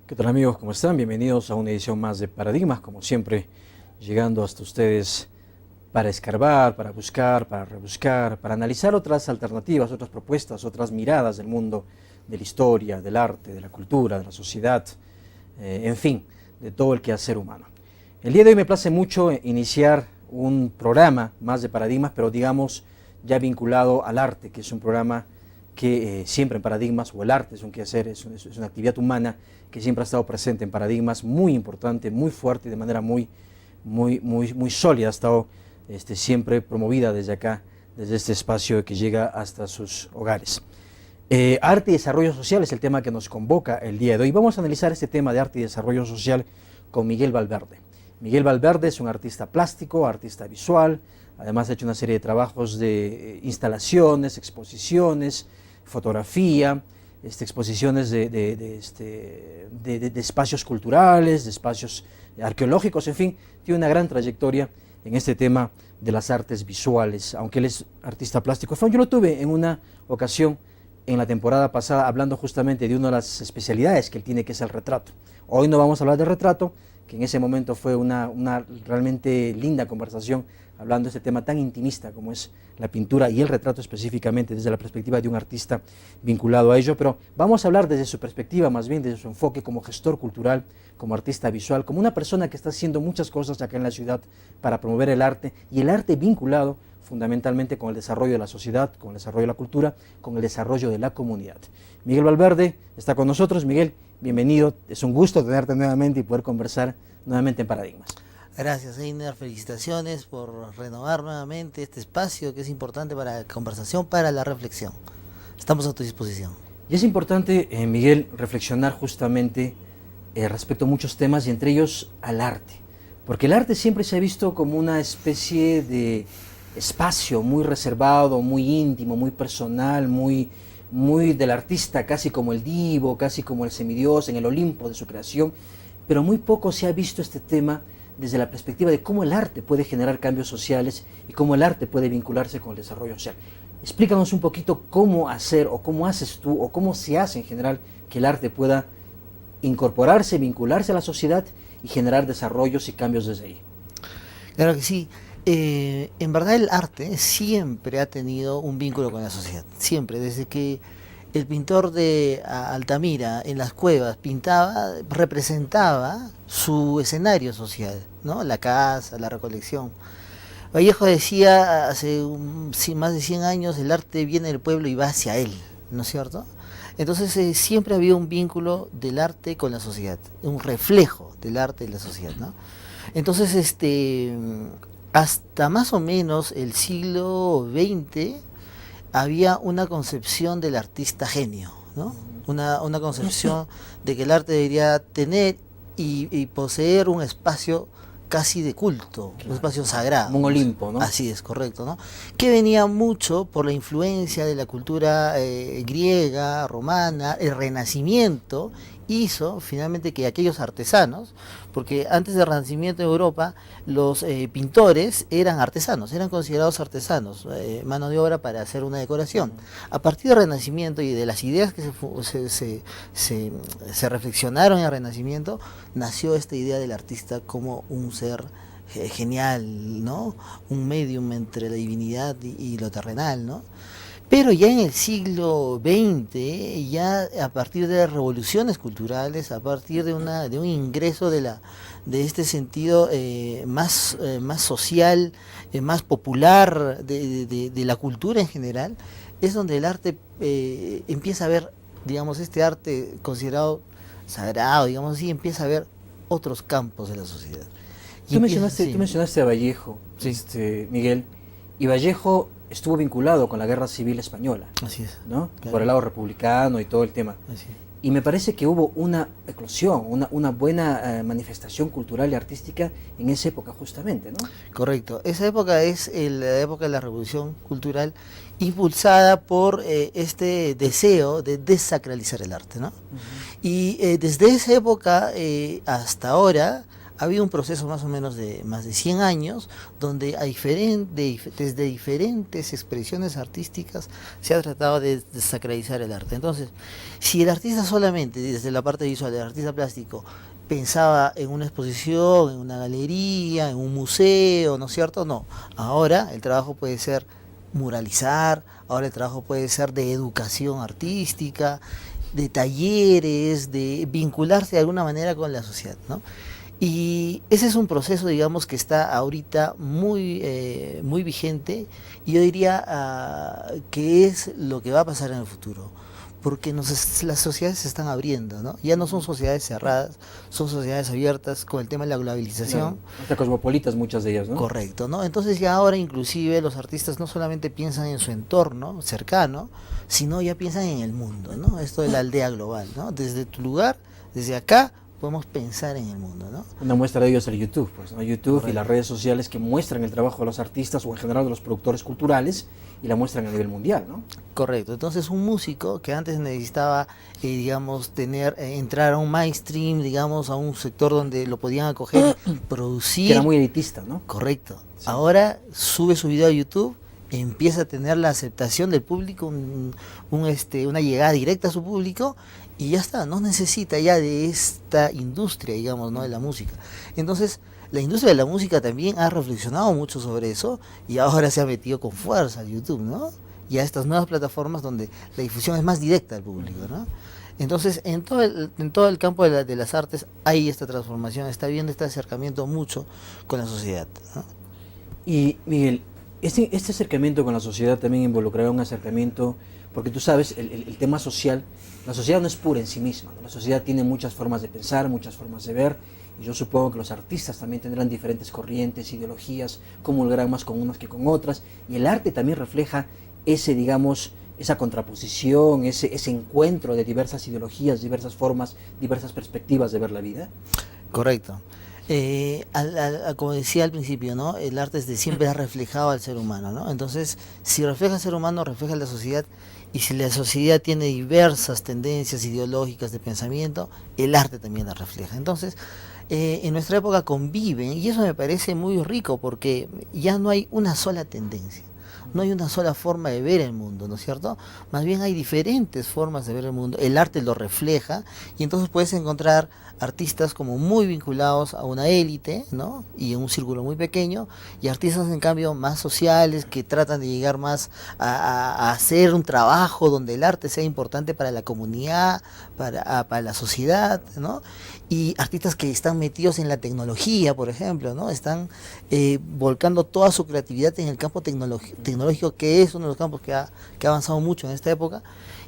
¿Qué tal amigos? ¿Cómo están? Bienvenidos a una edición más de Paradigmas, como siempre, llegando hasta ustedes para escarbar, para buscar, para rebuscar, para analizar otras alternativas, otras propuestas, otras miradas del mundo, de la historia, del arte, de la cultura, de la sociedad, en fin, de todo el quehacer humano. El día de hoy me place mucho iniciar un programa más de Paradigmas, pero digamos ya vinculado al arte, que es un programa que siempre en Paradigmas, o el arte es un quehacer, es una actividad humana que siempre ha estado presente en Paradigmas, muy importante, muy fuerte, de manera muy sólida, ha estado siempre promovida desde acá, desde este espacio que llega hasta sus hogares. Arte y desarrollo social es el tema que nos convoca el día de hoy. Vamos a analizar este tema de arte y desarrollo social con Miguel Valverde. Miguel Valverde es un artista plástico, artista visual, además ha hecho una serie de trabajos de instalaciones, exposiciones, fotografía, exposiciones de espacios culturales, de espacios arqueológicos, en fin, tiene una gran trayectoria en este tema de las artes visuales, aunque él es artista plástico. Yo lo tuve en una ocasión en la temporada pasada hablando justamente de una de las especialidades que él tiene, que es el retrato. Hoy no vamos a hablar de retrato, que en ese momento fue una realmente linda conversación, hablando de este tema tan intimista como es la pintura y el retrato específicamente desde la perspectiva de un artista vinculado a ello, pero vamos a hablar desde su perspectiva, más bien desde su enfoque como gestor cultural, como artista visual, como una persona que está haciendo muchas cosas acá en la ciudad para promover el arte, y el arte vinculado fundamentalmente con el desarrollo de la sociedad, con el desarrollo de la cultura, con el desarrollo de la comunidad. Miguel Valverde está con nosotros. Miguel, bienvenido, es un gusto tenerte nuevamente y poder conversar nuevamente en Paradigmas. Gracias, Einer, felicitaciones por renovar nuevamente este espacio que es importante para la conversación, para la reflexión. Estamos a tu disposición. Y es importante, Miguel, reflexionar justamente respecto a muchos temas y entre ellos al arte, porque el arte siempre se ha visto como una especie de espacio muy reservado, muy íntimo, muy personal, muy del artista, casi como el divo, casi como el semidios en el Olimpo de su creación, pero muy poco se ha visto este tema desde la perspectiva de cómo el arte puede generar cambios sociales y cómo el arte puede vincularse con el desarrollo social. Explícanos un poquito cómo hacer, o cómo haces tú, o cómo se hace en general que el arte pueda incorporarse, vincularse a la sociedad y generar desarrollos y cambios desde ahí. Claro que sí. En verdad el arte siempre ha tenido un vínculo con la sociedad, siempre, desde que el pintor de Altamira en las cuevas pintaba, representaba su escenario social, ¿no? La casa, la recolección. Vallejo decía hace más de 100 años, el arte viene del pueblo y va hacia él, ¿no es cierto? Entonces siempre había un vínculo del arte con la sociedad, un reflejo del arte y la sociedad, ¿no? Entonces hasta más o menos el siglo XX había una concepción del artista genio, ¿no? Una concepción de que el arte debería tener y poseer un espacio casi de culto, claro, un espacio sagrado. Como un Olimpo, ¿no? Así es, correcto, ¿no? Que venía mucho por la influencia de la cultura griega, romana, el Renacimiento hizo finalmente que aquellos artesanos, porque antes del Renacimiento en Europa los pintores eran artesanos, eran considerados artesanos, mano de obra para hacer una decoración. A partir del Renacimiento y de las ideas que se reflexionaron en el Renacimiento, nació esta idea del artista como un ser genial, ¿no? Un medium entre la divinidad y lo terrenal, ¿no? Pero ya en el siglo XX, ya a partir de las revoluciones culturales, a partir de un ingreso de este sentido más social, más popular de la cultura en general, es donde el arte empieza a ver, digamos, este arte considerado sagrado, digamos así, empieza a ver otros campos de la sociedad. Tú mencionaste a Vallejo, sí, Miguel, y Vallejo estuvo vinculado con la Guerra Civil Española. Así es, ¿no? Claro. Por el lado republicano y todo el tema. Así es. Y me parece que hubo una eclosión, una buena manifestación cultural y artística en esa época justamente, ¿no? Correcto. Esa época es la época de la Revolución Cultural, impulsada por este deseo de desacralizar el arte, ¿no? Y desde esa época hasta ahora ha habido un proceso más o menos de más de 100 años donde desde diferentes expresiones artísticas se ha tratado de desacralizar el arte. Entonces, si el artista solamente, desde la parte visual, el artista plástico, pensaba en una exposición, en una galería, en un museo, ¿no es cierto? No. Ahora el trabajo puede ser muralizar, ahora el trabajo puede ser de educación artística, de talleres, de vincularse de alguna manera con la sociedad, ¿no? Y ese es un proceso, digamos, que está ahorita muy vigente, y yo diría que es lo que va a pasar en el futuro, porque las sociedades se están abriendo, ¿no? Ya no son sociedades cerradas, son sociedades abiertas con el tema de la globalización. Claro, hasta cosmopolitas muchas de ellas, ¿no? Correcto, ¿no? Entonces ya ahora inclusive los artistas no solamente piensan en su entorno cercano, sino ya piensan en el mundo, ¿no? Esto de la aldea global, ¿no? Desde tu lugar, desde acá, podemos pensar en el mundo, ¿no? Una muestra de ello es el YouTube, pues, ¿no? YouTube Correcto. y las redes sociales que muestran el trabajo de los artistas o en general de los productores culturales y la muestran a nivel mundial, ¿no? Correcto, entonces un músico que antes necesitaba, digamos, entrar a un mainstream, digamos, a un sector donde lo podían acoger, producir. Que era muy elitista, ¿no? Correcto. Sí. Ahora sube su video a YouTube, empieza a tener la aceptación del público, una llegada directa a su público, y ya está, no necesita ya de esta industria, digamos, ¿no? De la música. Entonces, la industria de la música también ha reflexionado mucho sobre eso y ahora se ha metido con fuerza al YouTube, ¿no? Y a estas nuevas plataformas donde la difusión es más directa al público, ¿no? Entonces, en todo el campo de las artes hay esta transformación, está habiendo este acercamiento mucho con la sociedad, ¿no? Y Miguel, este acercamiento con la sociedad también involucrará un acercamiento, porque tú sabes, el tema social, la sociedad no es pura en sí misma, ¿no? La sociedad tiene muchas formas de pensar, muchas formas de ver, y yo supongo que los artistas también tendrán diferentes corrientes, ideologías, comulgarán más con unas que con otras, y el arte también refleja ese, digamos, esa contraposición, ese encuentro de diversas ideologías, diversas formas, diversas perspectivas de ver la vida. Correcto. Como decía al principio, ¿no? El arte desde siempre ha reflejado al ser humano, ¿no? Entonces, si refleja al ser humano, refleja la sociedad, y si la sociedad tiene diversas tendencias ideológicas de pensamiento, el arte también la refleja. Entonces, en nuestra época conviven, y eso me parece muy rico, porque ya no hay una sola tendencia. No hay una sola forma de ver el mundo, ¿no es cierto? Más bien hay diferentes formas de ver el mundo. El arte lo refleja, y entonces puedes encontrar artistas como muy vinculados a una élite, ¿no? Y en un círculo muy pequeño, y artistas en cambio más sociales que tratan de llegar más a hacer un trabajo donde el arte sea importante para la comunidad, para la sociedad, ¿no? Y artistas que están metidos en la tecnología, por ejemplo, ¿no? Están volcando toda su creatividad en el campo tecnológico, que es uno de los campos que ha avanzado mucho en esta época.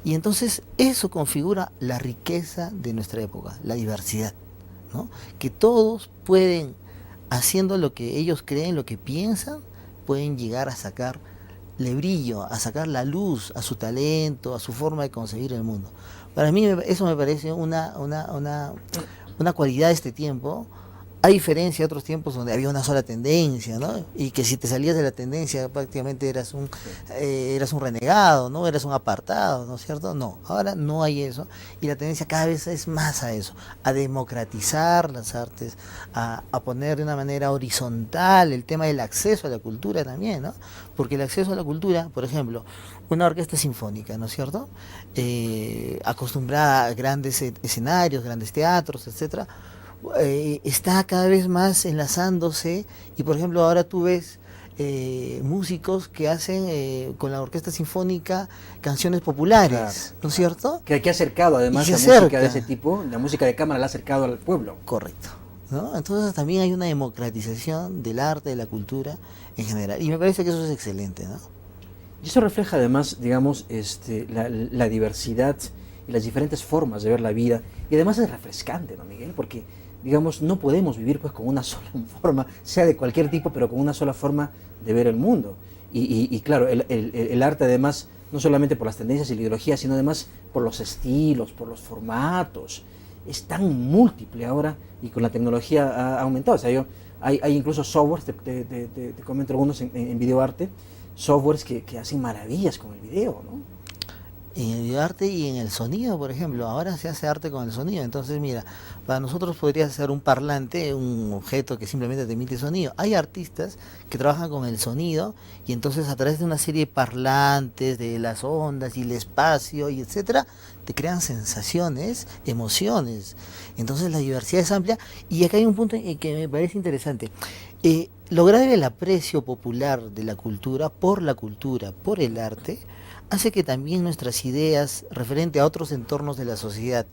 Y entonces eso configura la riqueza de nuestra época, la diversidad, ¿no? Que todos pueden, haciendo lo que ellos creen, lo que piensan, pueden llegar a sacarle brillo, a sacar la luz a su talento, a su forma de concebir el mundo. Para mí eso me parece una cualidad de este tiempo, a diferencia de otros tiempos donde había una sola tendencia, ¿no? Y que si te salías de la tendencia prácticamente eras un renegado, ¿no? Eras un apartado, ¿no es cierto? No, ahora no hay eso, y la tendencia cada vez es más a eso, a democratizar las artes, a poner de una manera horizontal el tema del acceso a la cultura también, ¿no? Porque el acceso a la cultura, por ejemplo, una orquesta sinfónica, ¿no es cierto? Acostumbrada a grandes escenarios, grandes teatros, etcétera, está cada vez más enlazándose, y por ejemplo ahora tú ves músicos que hacen con la orquesta sinfónica canciones populares, claro, ¿no es cierto? Que ha acercado además la música de ese tipo, la música de cámara la ha acercado al pueblo. Correcto, ¿no? Entonces también hay una democratización del arte, de la cultura en general, y me parece que eso es excelente, ¿no? Y eso refleja además, digamos, la diversidad y las diferentes formas de ver la vida, y además es refrescante, ¿no, Miguel? Porque, digamos, no podemos vivir pues con una sola forma, sea de cualquier tipo, pero con una sola forma de ver el mundo. Y claro, el arte además, no solamente por las tendencias y la ideología, sino además por los estilos, por los formatos, es tan múltiple ahora, y con la tecnología ha aumentado. O sea, hay incluso softwares, te comento algunos en videoarte, softwares que hacen maravillas con el video, ¿no? en el videoarte y en el sonido, por ejemplo. Ahora se hace arte con el sonido. Entonces, mira, para nosotros podría ser un parlante, un objeto que simplemente te emite sonido. Hay artistas que trabajan con el sonido y entonces a través de una serie de parlantes, de las ondas y el espacio y etcétera, te crean sensaciones, emociones. Entonces la diversidad es amplia y acá hay un punto que me parece interesante. Lograr el aprecio popular de la cultura, por el arte, hace que también nuestras ideas referente a otros entornos de la sociedad,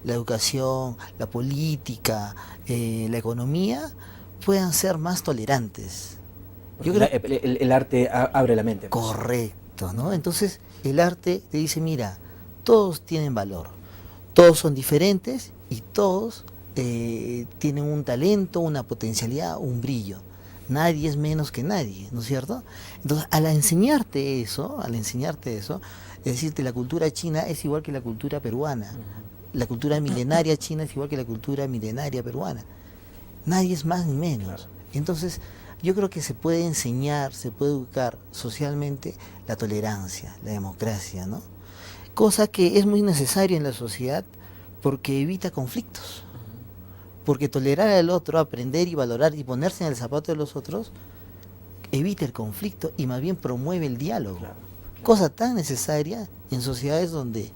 la educación, la política, la economía, puedan ser más tolerantes. Yo Porque creo, el arte abre la mente, pues. correcto, ¿no? Entonces el arte te dice, mira, todos tienen valor, todos son diferentes y todos tienen un talento, una potencialidad, un brillo. Nadie es menos que nadie, ¿no es cierto? Entonces, al enseñarte eso, es decirte, la cultura china es igual que la cultura peruana, la cultura milenaria china es igual que la cultura milenaria peruana. Nadie es más ni menos. Claro. Entonces, yo creo que se puede enseñar, se puede educar socialmente la tolerancia, la democracia, ¿no? Cosa que es muy necesaria en la sociedad porque evita conflictos. Porque tolerar al otro, aprender y valorar y ponerse en el zapato de los otros, evita el conflicto y más bien promueve el diálogo. Claro, Cosa tan necesaria en sociedades donde,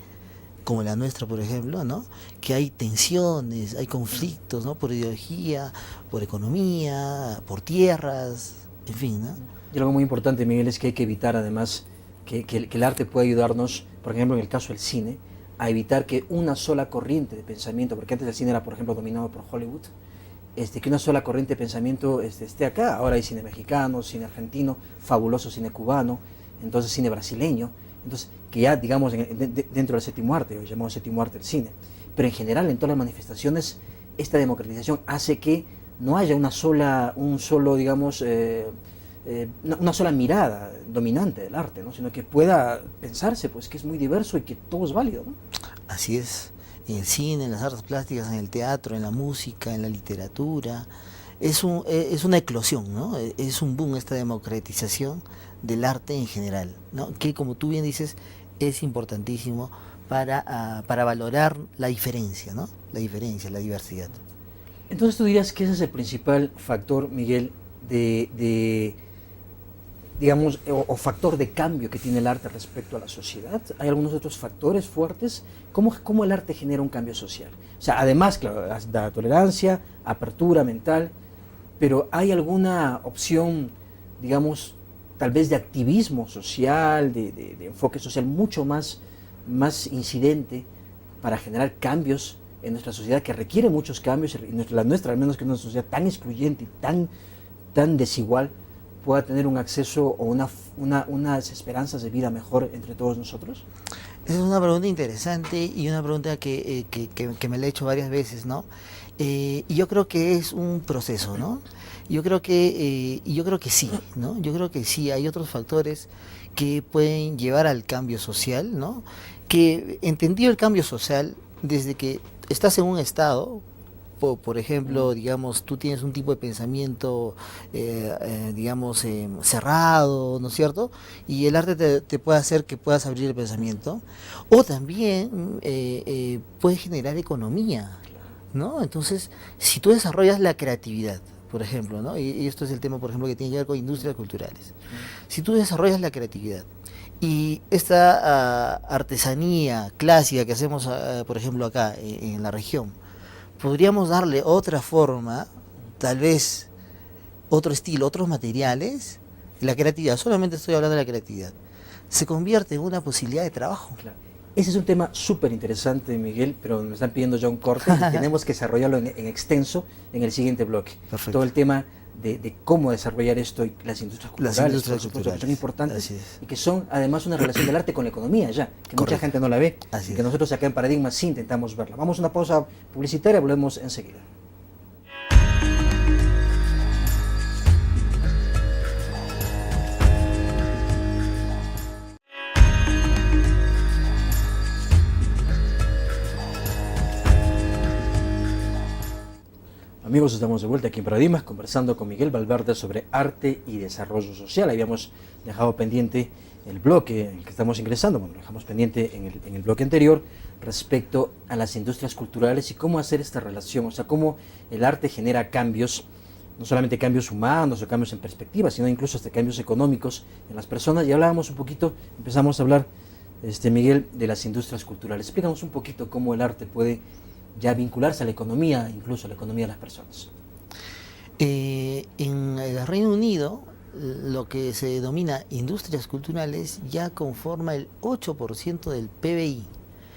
como la nuestra, por ejemplo, ¿no? Que hay tensiones, hay conflictos, ¿no? Por ideología, por economía, por tierras, en fin, ¿no? Y algo muy importante, Miguel, es que hay que evitar además que el arte puede ayudarnos, por ejemplo, en el caso del cine, a evitar que una sola corriente de pensamiento, porque antes el cine era, por ejemplo, dominado por Hollywood, que una sola corriente de pensamiento esté acá. Ahora hay cine mexicano, cine argentino, fabuloso cine cubano, entonces cine brasileño, entonces que ya, digamos, dentro del séptimo arte, hoy llamado séptimo arte el cine. Pero en general, en todas las manifestaciones, esta democratización hace que no haya un solo, digamos, una sola mirada dominante del arte, ¿no? Sino que pueda pensarse, pues, que es muy diverso y que todo es válido, ¿no? Así es, en el cine, en las artes plásticas, en el teatro, en la música, en la literatura. Es una eclosión, ¿no? Es un boom esta democratización del arte en general, ¿no? Que como tú bien dices, es importantísimo para valorar la diferencia, ¿no? La diferencia, la diversidad. Entonces tú dirías que ese es el principal factor, Miguel, digamos, o factor de cambio que tiene el arte respecto a la sociedad. ¿Hay algunos otros factores fuertes? ¿Cómo el arte genera un cambio social? O sea, además, claro, la tolerancia, apertura mental, pero ¿hay alguna opción, digamos, tal vez de activismo social, de enfoque social mucho más incidente para generar cambios en nuestra sociedad, que requiere muchos cambios, y la nuestra, al menos, que es una sociedad tan excluyente y tan desigual, pueda tener un acceso o unas esperanzas de vida mejor entre todos nosotros? Esa es una pregunta interesante y una pregunta que me la he hecho varias veces, ¿no? Y yo creo que es un proceso, ¿no? Yo creo que sí, ¿no? Yo creo que sí, hay otros factores que pueden llevar al cambio social, ¿no? Que entendido el cambio social desde que estás en un estado, por ejemplo, digamos, tú tienes un tipo de pensamiento, digamos, cerrado, ¿no es cierto? Y el arte te puede hacer que puedas abrir el pensamiento. O también puede generar economía, ¿no? Entonces, si tú desarrollas la creatividad, por ejemplo, ¿no? Y esto es el tema, por ejemplo, que tiene que ver con industrias culturales. Si tú desarrollas la creatividad y esta artesanía clásica que hacemos, por ejemplo, acá en la región, podríamos darle otra forma, tal vez otro estilo, otros materiales. La creatividad, solamente estoy hablando de la creatividad, se convierte en una posibilidad de trabajo. Claro. Ese es un tema súper interesante, Miguel, pero me están pidiendo ya un corte y tenemos que desarrollarlo en extenso en el siguiente bloque. Perfecto. Todo el tema de cómo desarrollar esto y las industrias culturales, por supuesto, que son importantes y que son además una relación del arte con la economía ya, que Correcto. mucha gente no la ve Así y que es. nosotros acá en Paradigma sí intentamos verla. Vamos a una pausa publicitaria, volvemos enseguida. Amigos, estamos de vuelta aquí en Paradigmas conversando con Miguel Valverde sobre arte y desarrollo social. Habíamos dejado pendiente el bloque en el que estamos ingresando, bueno, lo dejamos pendiente en el bloque anterior, respecto a las industrias culturales y cómo hacer esta relación, o sea, cómo el arte genera cambios, no solamente cambios humanos o cambios en perspectiva, sino incluso hasta cambios económicos en las personas. Y hablábamos un poquito, empezamos a hablar, Miguel, de las industrias culturales. Explícanos un poquito cómo el arte puede ya vincularse a la economía, incluso a la economía de las personas. En el Reino Unido, lo que se denomina industrias culturales ya conforma el 8% del PBI.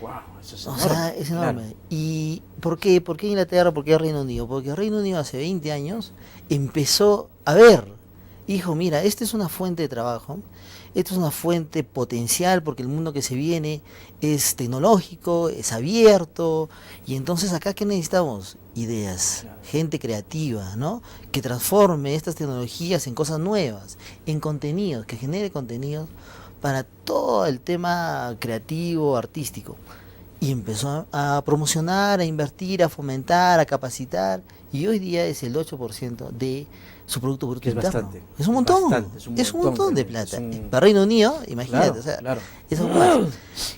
Wow, eso es O enorme. sea, es enorme. Claro. ¿Y por qué? ¿Por qué Inglaterra? ¿Por qué Reino Unido? Porque el Reino Unido hace 20 años empezó a ver, hijo, mira, esta es una fuente de trabajo, esta es una fuente potencial porque el mundo que se viene es tecnológico, es abierto, y entonces acá ¿qué necesitamos? Ideas, Claro. gente creativa, ¿no? Que transforme estas tecnologías en cosas nuevas, en contenidos, que genere contenidos para todo el tema creativo, artístico. Y empezó a promocionar, a invertir, a fomentar, a capacitar. Y hoy día es el 8% de su Producto Bruto Que es Interno. bastante. Es un montón. Bastante, Es un montón de realmente. plata. Para Reino Unido, imagínate, Claro, o sea, claro. es aún más.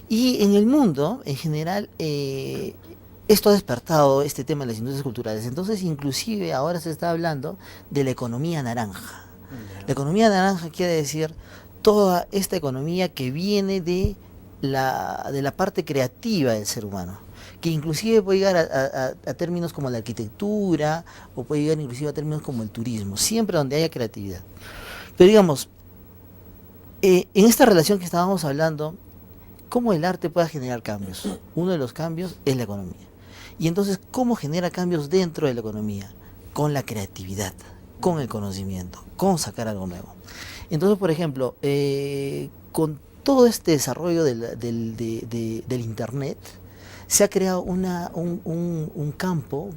Y en el mundo, en general, esto ha despertado este tema de las industrias culturales. Entonces, inclusive ahora se está hablando de la economía naranja. La economía naranja quiere decir toda esta economía que viene de la parte creativa del ser humano, que inclusive puede llegar a términos como la arquitectura, o puede llegar inclusive a términos como el turismo, siempre donde haya creatividad. Pero digamos, en esta relación que estábamos hablando, ¿cómo el arte puede generar cambios? Uno de los cambios es la economía. Y entonces, ¿cómo genera cambios dentro de la economía? Con la creatividad, con el conocimiento, con sacar algo nuevo. Entonces, por ejemplo, con todo este desarrollo del Internet, se ha creado un campo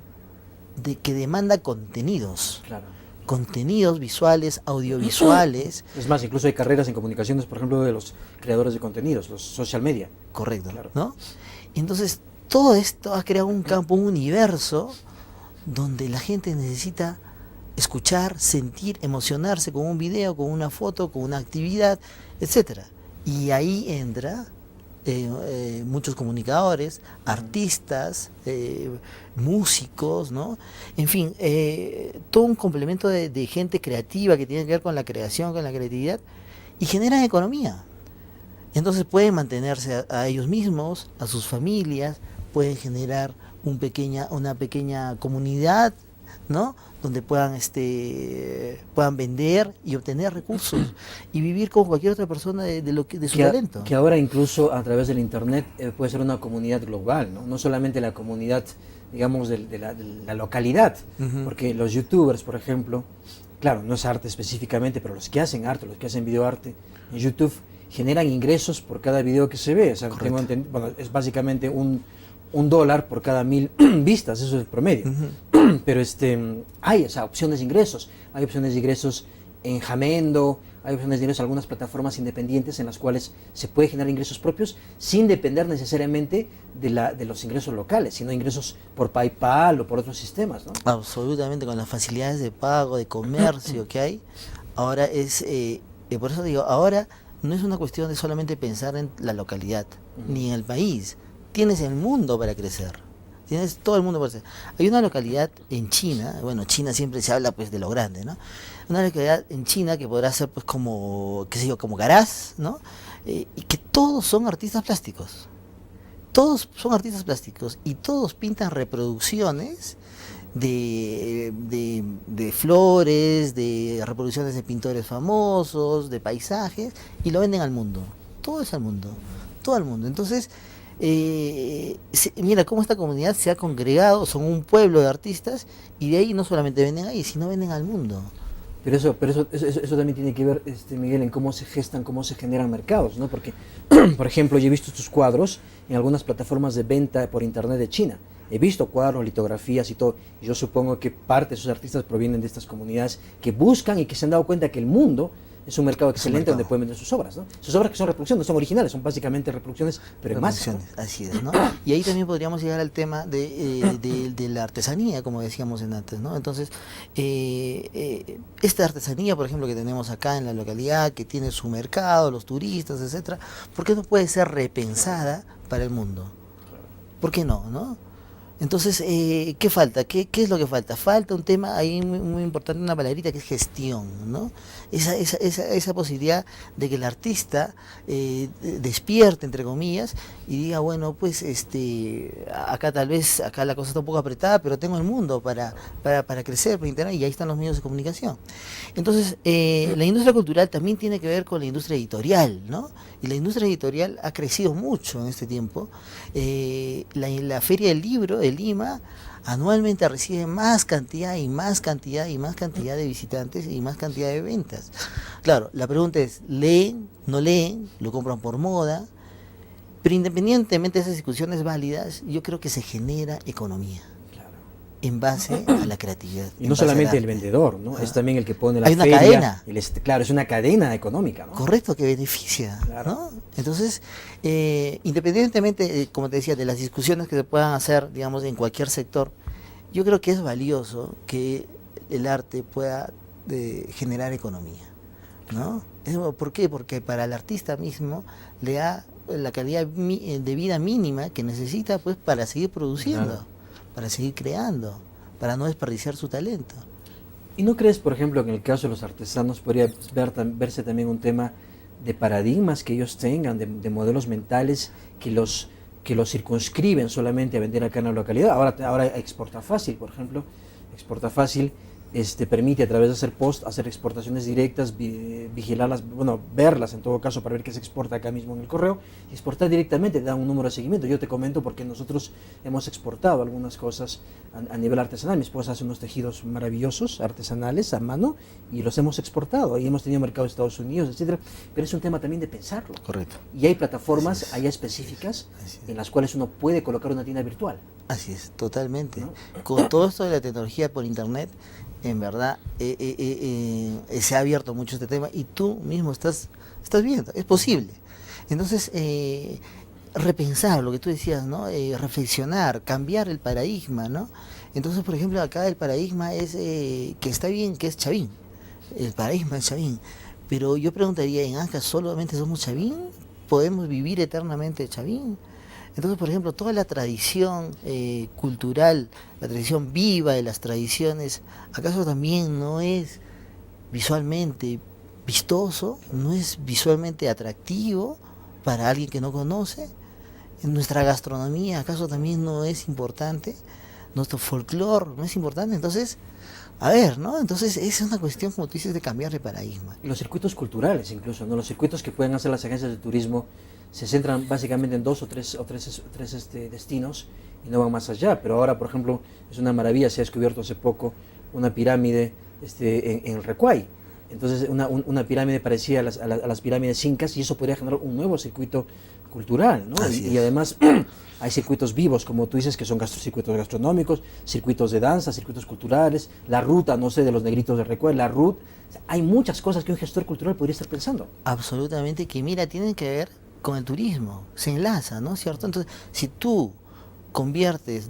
que demanda contenidos. Claro. Contenidos visuales, audiovisuales. Es más, incluso hay carreras en comunicaciones, por ejemplo, de los creadores de contenidos, los social media. Correcto, Claro. ¿no? Entonces, todo esto ha creado un campo, un universo, donde la gente necesita escuchar, sentir, emocionarse con un video, con una foto, con una actividad, etcétera. Y ahí entra muchos comunicadores, artistas, músicos, ¿no? En fin, todo un complemento de gente creativa que tiene que ver con la creación, con la creatividad, y generan economía. Entonces pueden mantenerse a ellos mismos, a sus familias, pueden generar una pequeña comunidad, ¿no? Donde puedan vender y obtener recursos y vivir como cualquier otra persona de su talento. Que ahora incluso a través del internet puede ser una comunidad global, ¿no? No solamente la comunidad, digamos, de la localidad, porque los youtubers, por ejemplo, claro, no es arte específicamente, pero los que hacen arte, los que hacen videoarte en YouTube, generan ingresos por cada video que se ve. O sea, bueno, es básicamente un dólar por cada 1000 vistas, eso es el promedio. Pero hay, o sea, opciones de ingresos. Hay opciones de ingresos en Jamendo, hay opciones de ingresos en algunas plataformas independientes en las cuales se puede generar ingresos propios sin depender necesariamente de los ingresos locales, sino ingresos por PayPal o por otros sistemas, ¿no? Absolutamente, con las facilidades de pago, de comercio que hay. Ahora por eso digo, ahora no es una cuestión de solamente pensar en la localidad, ni en el país. Tienes el mundo para crecer. Tienes todo el mundo para crecer. Hay una localidad en China, bueno, China siempre se habla pues de lo grande, ¿no? Una localidad en China que podrá ser pues como, qué sé yo, como Garaz, ¿no? Y que todos son artistas plásticos. Todos son artistas plásticos y todos pintan reproducciones de flores, de reproducciones de pintores famosos, de paisajes, y lo venden al mundo. Todo es al mundo. Todo al mundo. Entonces, mira cómo esta comunidad se ha congregado, son un pueblo de artistas, y de ahí no solamente venden ahí, sino venden al mundo. Pero eso también tiene que ver, Miguel, en cómo se gestan, cómo se generan mercados, ¿no? Porque, por ejemplo, yo he visto tus cuadros en algunas plataformas de venta por internet de China. He visto cuadros, litografías y todo. Y yo supongo que parte de esos artistas provienen de estas comunidades que buscan y que se han dado cuenta que el mundo es un mercado excelente mercado. donde pueden vender sus obras, ¿no? Sus obras que son reproducciones, no son originales, son básicamente reproducciones, pero en masa, ¿no? Así es, ¿no? Y ahí también podríamos llegar al tema de la artesanía, como decíamos en antes, ¿no? Entonces, esta artesanía, por ejemplo, que tenemos acá en la localidad, que tiene su mercado, los turistas, etcétera, ¿por qué no puede ser repensada para el mundo? ¿Por qué no, no? Entonces, ¿qué falta? ¿Qué es lo que falta? Falta un tema ahí muy importante, una palabrita que es gestión, ¿no? Esa posibilidad de que el artista despierte, entre comillas, y diga, bueno, pues acá tal vez, acá la cosa está un poco apretada, pero tengo el mundo para crecer, para internet, y ahí están los medios de comunicación. Entonces, la industria cultural también tiene que ver con la industria editorial, ¿no? Y la industria editorial ha crecido mucho en este tiempo. La Feria del Libro de Lima anualmente recibe más cantidad y más cantidad y más cantidad de visitantes y más cantidad de ventas. Claro, la pregunta es, ¿leen? ¿No leen? ¿Lo compran por moda? Pero independientemente de esas discusiones válidas, yo creo que se genera economía en base a la creatividad. Y no solamente el vendedor, ¿no? Es también el que pone la hay una feria. Cadena. Claro, es una cadena económica, ¿no? Correcto, que beneficia, claro. ¿no? Entonces, independientemente, como te decía, de las discusiones que se puedan hacer, digamos, en cualquier sector, yo creo que es valioso que el arte pueda generar economía, ¿no? ¿Por qué? Porque para el artista mismo le da la calidad de vida mínima que necesita, pues, para seguir produciendo. Claro. Para seguir creando, para no desperdiciar su talento. ¿Y no crees, por ejemplo, que en el caso de los artesanos podría verse también un tema de paradigmas que ellos tengan, de modelos mentales que los circunscriben solamente a vender acá en la localidad? Ahora Exporta Fácil, por ejemplo, Exporta Fácil permite a través de hacer hacer exportaciones directas, vigilarlas, bueno, verlas en todo caso para ver qué se exporta acá mismo en el correo, y exportar directamente, te da un número de seguimiento. Yo te comento porque nosotros hemos exportado algunas cosas a nivel artesanal. Mi esposa hace unos tejidos maravillosos, artesanales, a mano, y los hemos exportado, y hemos tenido mercado de Estados Unidos, etcétera. Pero es un tema también de pensarlo. Correcto. Y hay plataformas allá específicas en las cuales uno puede colocar una tienda virtual. Así es, totalmente. ¿No? Con todo esto de la tecnología por internet, en verdad se ha abierto mucho este tema y tú mismo estás viendo, es posible. Entonces, repensar lo que tú decías, ¿no? Reflexionar, cambiar el paradigma, ¿no? Entonces, por ejemplo, acá el paradigma es que está bien, que es Chavín. El paradigma es Chavín. Pero yo preguntaría, ¿en Ancash solamente somos Chavín? ¿Podemos vivir eternamente de Chavín? Entonces, por ejemplo, toda la tradición cultural, la tradición viva de las tradiciones, ¿acaso también no es visualmente vistoso? ¿No es visualmente atractivo para alguien que no conoce? ¿En nuestra gastronomía acaso también no es importante? ¿Nuestro folclore no es importante? Entonces, a ver, ¿no? Entonces, es una cuestión, como tú dices, de cambiar de paradigma. Y los circuitos culturales incluso, ¿no? Los circuitos que pueden hacer las agencias de turismo se centran básicamente en dos o tres destinos y no van más allá. Pero ahora, por ejemplo, es una maravilla, se ha descubierto hace poco una pirámide en el Recuay. Entonces, una pirámide parecida a las pirámides incas, y eso podría generar un nuevo circuito cultural, ¿no? Y además hay circuitos vivos, como tú dices, que son circuitos gastronómicos, circuitos de danza, circuitos culturales, la ruta, no sé, de los negritos de Recuay, la ruta. O sea, hay muchas cosas que un gestor cultural podría estar pensando. Absolutamente, que mira, tienen que ver con el turismo, se enlaza, ¿no? ¿Cierto? Entonces, si tú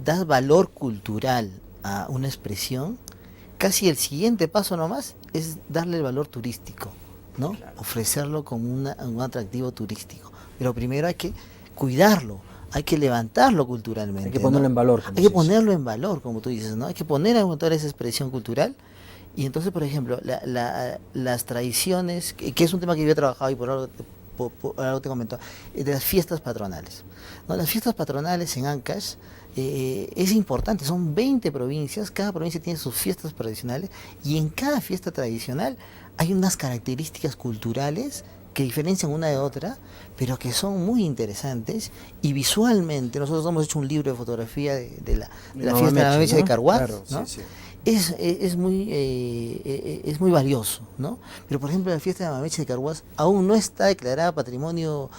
das valor cultural a una expresión, casi el siguiente paso nomás es darle el valor turístico, ¿no? Claro. Ofrecerlo como un atractivo turístico. Pero primero hay que cuidarlo, hay que levantarlo culturalmente. Hay que ponerlo, ¿no?, en valor. Hay que ponerlo en valor, como tú dices, ¿no? Hay que poner en valor esa expresión cultural. Y entonces, por ejemplo, las tradiciones, que es un tema que yo he trabajado y por algo te comento, de las fiestas patronales, ¿no? Las fiestas patronales en Ancash es importante, son 20 provincias, cada provincia tiene sus fiestas tradicionales y en cada fiesta tradicional hay unas características culturales que diferencian una de otra, pero que son muy interesantes, y visualmente nosotros hemos hecho un libro de fotografía de la fiesta de la Mamameche, ¿no?, de Carhuaz, claro, ¿no? Sí, sí. Es muy valioso, ¿no? Pero por ejemplo la fiesta de Mamameche de Carhuaz aún no está declarada Patrimonio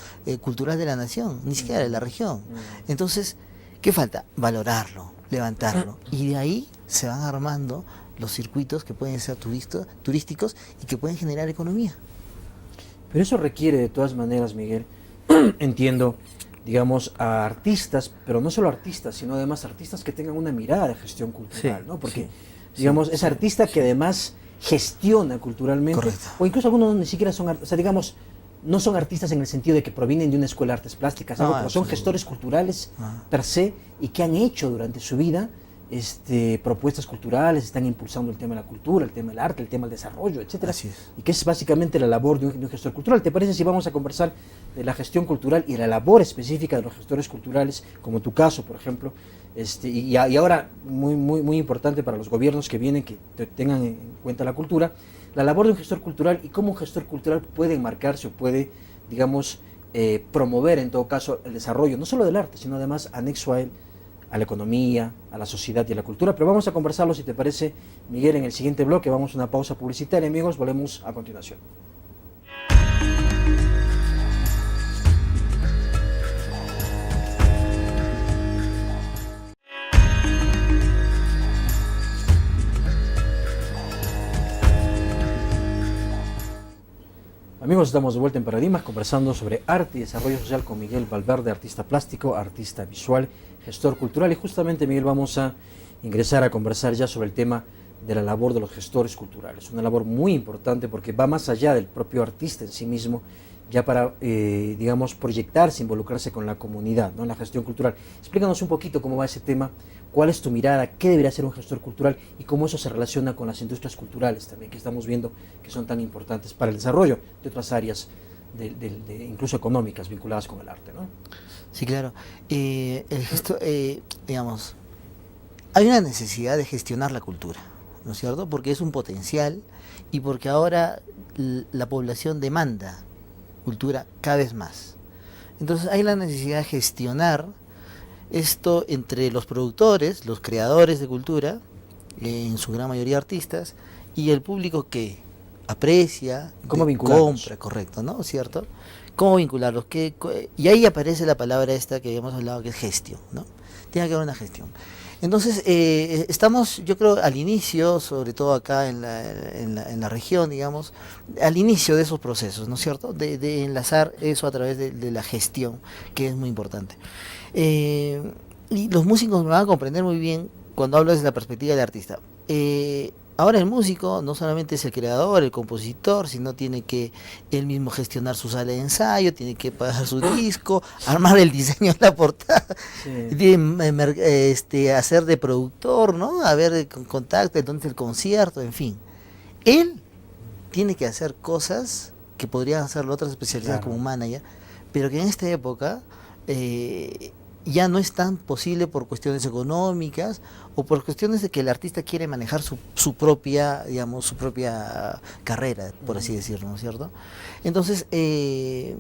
Cultural de la Nación, ni siquiera de la región. Entonces, ¿qué falta? Valorarlo, levantarlo, y de ahí se van armando los circuitos que pueden ser turísticos y que pueden generar economía. Pero eso requiere de todas maneras, Miguel, entiendo, digamos, a artistas, pero no solo artistas, sino además artistas que tengan una mirada de gestión cultural, Sí, ¿no? Porque, sí, digamos, sí, es sí, artista que además gestiona culturalmente, correcto. o incluso algunos ni siquiera son, o sea, digamos, no son artistas en el sentido de que provienen de una escuela de artes plásticas, algo, No, pero son absoluto. gestores culturales Ah, per se y que han hecho durante su vida propuestas culturales, están impulsando el tema de la cultura, el tema del arte, el tema del desarrollo, etcétera. así es. Y que es básicamente la labor de un gestor cultural. ¿Te parece si vamos a conversar de la gestión cultural y de la labor específica de los gestores culturales, como tu caso, por ejemplo? Y ahora, muy importante para los gobiernos que vienen, que tengan en cuenta la cultura, la labor de un gestor cultural y cómo un gestor cultural puede enmarcarse o puede, digamos, promover en todo caso el desarrollo, no solo del arte, sino además anexo a él, a la economía, a la sociedad y a la cultura. Pero vamos a conversarlo, si te parece, Miguel, en el siguiente bloque. Vamos a una pausa publicitaria, amigos, volvemos a continuación. Amigos, estamos de vuelta en Paradigmas conversando sobre arte y desarrollo social con Miguel Valverde, artista plástico, artista visual, gestor cultural. Y justamente, Miguel, vamos a ingresar a conversar ya sobre el tema de la labor de los gestores culturales. Una labor muy importante porque va más allá del propio artista en sí mismo, ya para, digamos, proyectarse, involucrarse con la comunidad, ¿no? En la gestión cultural. Explícanos un poquito cómo va ese tema, cuál es tu mirada, qué debería ser un gestor cultural y cómo eso se relaciona con las industrias culturales también, que estamos viendo que son tan importantes para el desarrollo de otras áreas, incluso económicas, vinculadas con el arte, ¿no? Sí, claro. El gesto, digamos, hay una necesidad de gestionar la cultura, ¿no es cierto? Porque es un potencial y porque ahora la población demanda cultura cada vez más. Entonces hay la necesidad de gestionar esto entre los productores, los creadores de cultura, en su gran mayoría artistas, y el público que aprecia, ¿Cómo vincularlos? compra, correcto, ¿no? ¿Cierto? ¿Cómo vincularlos? Y ahí aparece la palabra esta que habíamos hablado, que es gestión, ¿no? Tiene que haber una gestión. Entonces, estamos, yo creo, al inicio, sobre todo acá en la región, digamos, al inicio de esos procesos, ¿no es cierto? De enlazar eso a través de la gestión, que es muy importante. Y los músicos me van a comprender muy bien cuando hablo desde la perspectiva del artista. Ahora el músico no solamente es el creador, el compositor, sino tiene que él mismo gestionar su sala de ensayo, tiene que pagar su disco, armar el diseño de la portada, Sí. hacer de productor, ¿no? A ver con contacto, entonces el concierto, en fin. Él tiene que hacer cosas que podrían hacerlo otras especialidades Claro. como manager, pero que en esta época ya no es tan posible por cuestiones económicas o por cuestiones de que el artista quiere manejar su propia, digamos, su propia carrera, por así decirlo, ¿no es cierto? Entonces, el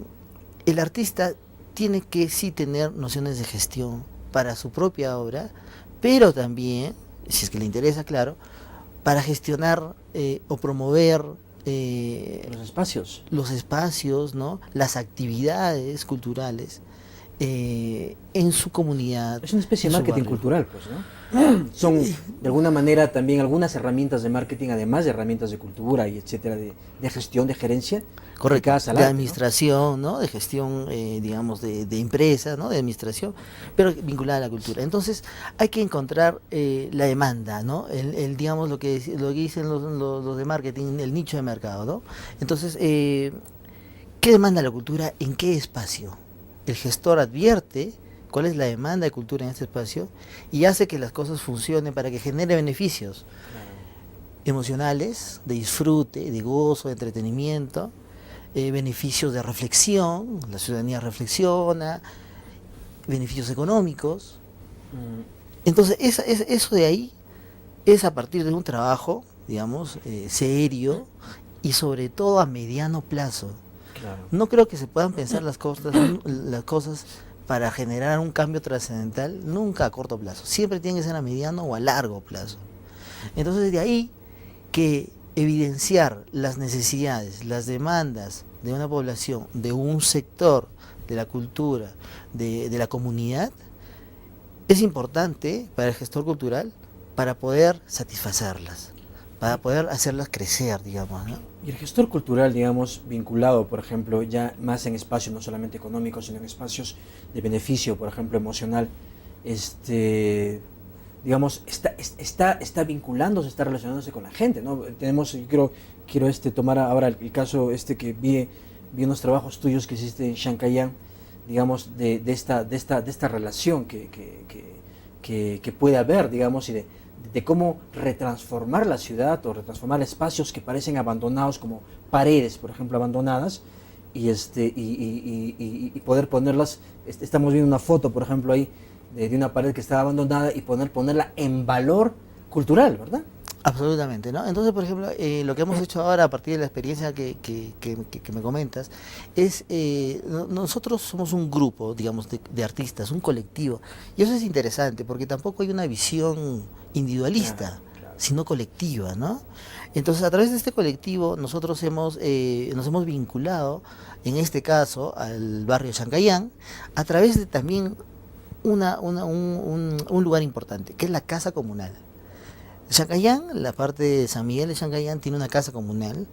artista tiene que sí tener nociones de gestión para su propia obra, pero también, si es que le interesa, claro, para gestionar o promover Los espacios. los espacios, ¿no? Las actividades culturales en su comunidad, Es una especie en de su marketing barrio. cultural, pues, ¿no? Son de alguna manera también algunas herramientas de marketing, además de herramientas de cultura y etcétera, de gestión, de gerencia, Correcto, aplicadas al de arte, ¿no? administración, ¿no? De gestión, digamos, de empresas, ¿no? De administración, pero vinculada a la cultura. Entonces, hay que encontrar la demanda, ¿no? Digamos, lo que dicen los de marketing, el nicho de mercado, ¿no? Entonces, ¿qué demanda la cultura? ¿En qué espacio? El gestor advierte cuál es la demanda de cultura en este espacio y hace que las cosas funcionen para que genere beneficios emocionales, de disfrute, de gozo, de entretenimiento, beneficios de reflexión, la ciudadanía reflexiona, beneficios económicos. Mm, Entonces, eso de ahí es a partir de un trabajo, digamos, serio y sobre todo a mediano plazo. claro. No creo que se puedan pensar las cosas para generar un cambio trascendental nunca a corto plazo. Siempre tiene que ser a mediano o a largo plazo. Entonces, de ahí que evidenciar las necesidades, las demandas de una población, de un sector de la cultura, de la comunidad, es importante para el gestor cultural para poder satisfacerlas, para poder hacerlas crecer, digamos, ¿no? Y el gestor cultural, digamos, vinculado, por ejemplo, ya más en espacios no solamente económicos, sino en espacios de beneficio, por ejemplo, emocional, digamos, está vinculándose, está relacionándose con la gente, ¿no? Tenemos, yo quiero tomar ahora el caso que vi unos trabajos tuyos que hiciste en Chancayán, digamos, de esta relación que puede haber, digamos, y de cómo retransformar la ciudad o retransformar espacios que parecen abandonados, como paredes, por ejemplo, abandonadas, y poder ponerlas. Estamos viendo una foto, por ejemplo, ahí de una pared que estaba abandonada y ponerla en valor cultural, ¿verdad? Absolutamente, ¿no? Entonces, por ejemplo, lo que hemos hecho ahora a partir de la experiencia que me comentas es, nosotros somos un grupo, digamos, de artistas, un colectivo, y eso es interesante porque tampoco hay una visión individualista, Claro. sino colectiva, ¿no? Entonces, a través de este colectivo nosotros nos hemos vinculado, en este caso, al barrio Chancayán, a través de también un lugar importante, que es la casa comunal. Chancayán, la parte de San Miguel de Chancayán, tiene una casa comunal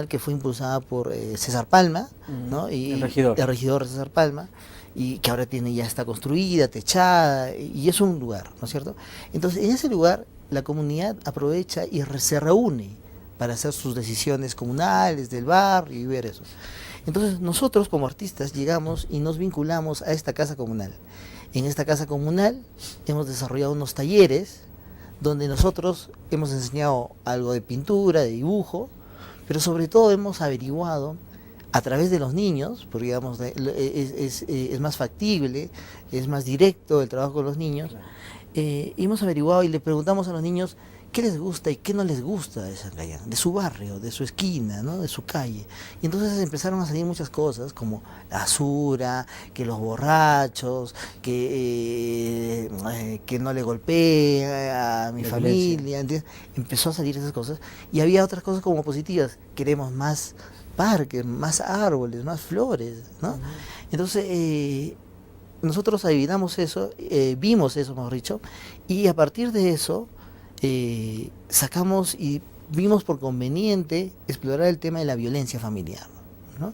que fue impulsada por César Palma, ¿no? El regidor. El regidor César Palma, y que ahora ya está construida, techada, y es un lugar, ¿no es cierto? Entonces, en ese lugar, la comunidad aprovecha y se reúne para hacer sus decisiones comunales del barrio y ver eso. Entonces, nosotros como artistas llegamos y nos vinculamos a esta casa comunal. En esta casa comunal hemos desarrollado unos talleres donde nosotros hemos enseñado algo de pintura, de dibujo, pero sobre todo hemos averiguado a través de los niños, porque digamos es más factible, es más directo el trabajo con los niños, Claro. hemos averiguado y le preguntamos a los niños qué les gusta y qué no les gusta de Chancayán, de su barrio, de su esquina, ¿no? De su calle. Y entonces empezaron a salir muchas cosas, como la basura, que los borrachos, que no le golpee a mi La familia, ¿entiendes? Empezó a salir esas cosas. Y había otras cosas como positivas, queremos más parques, más árboles, más flores, ¿no? Entonces, nosotros adivinamos eso, vimos eso, mejor dicho, y a partir de eso sacamos y vimos por conveniente explorar el tema de la violencia familiar, ¿no?